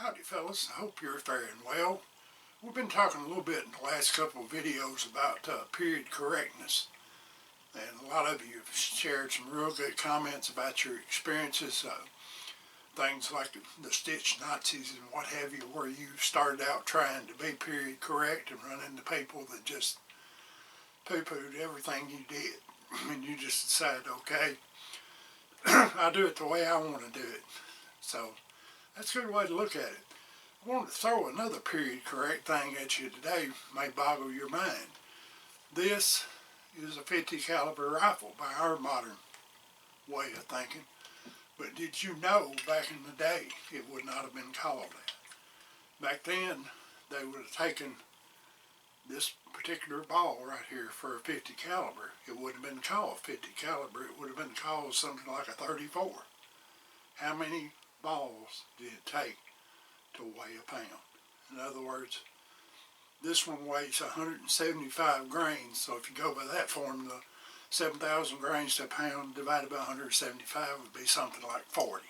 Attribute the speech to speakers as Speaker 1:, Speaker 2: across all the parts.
Speaker 1: Howdy fellas, I hope you're faring well. We've been talking a little bit in the last couple of videos about period correctness. And a lot of you have shared some real good comments about your experiences. Things like the stitch Nazis and what have you, where you started out trying to be period correct and run into people that just poo-pooed everything you did. And you just decided, okay, I'll do it the way I want to do it. So that's a good way to look at it. I wanted to throw another period correct thing at you today, may boggle your mind. This is a 50 caliber rifle by our modern way of thinking. But did you know back in the day it would not have been called that? Back then they would have taken this particular ball right here for a 50 caliber. It wouldn't have been called 50 caliber, it would have been called something like a 34. How many balls did it take to weigh a pound? In other words, this one weighs 175 grains, so if you go by that formula, 7,000 grains to a pound divided by 175 would be something like 40.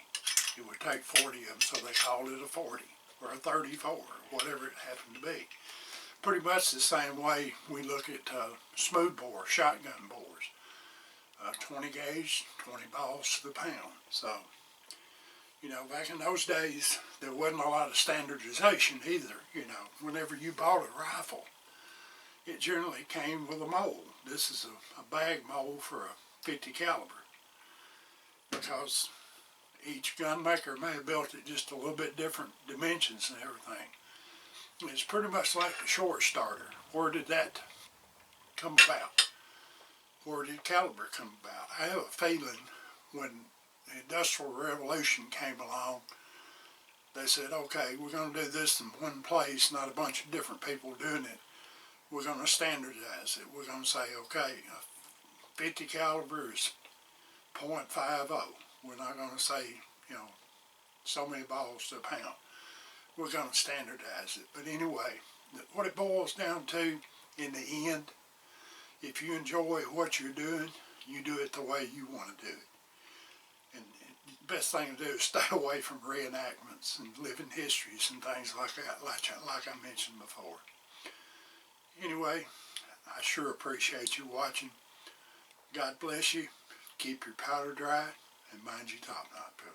Speaker 1: It would take 40 of them, so they called it a 40 or a 34 or whatever it happened to be. Pretty much the same way we look at smooth bore, shotgun bores. 20 gauge, 20 balls to the pound. So, you know, back in those days, there wasn't a lot of standardization either. You know, whenever you bought a rifle, it generally came with a mold. This is a bag mold for a 50 caliber because each gun maker may have built it just a little bit different dimensions and everything. It's pretty much like the short starter. Where did that come about? Where did caliber come about? I have a feeling when the Industrial Revolution came along, they said, okay, we're going to do this in one place, not a bunch of different people doing it. We're going to standardize it. We're going to say, okay, 50 caliber is .50. We're not going to say, you know, so many balls to a pound. We're going to standardize it. But anyway, what it boils down to in the end, if you enjoy what you're doing, you do it the way you want to do it. And the best thing to do is stay away from reenactments and living histories and things like that, like I mentioned before. Anyway, I sure appreciate you watching. God bless you. Keep your powder dry and mind your top knot, people.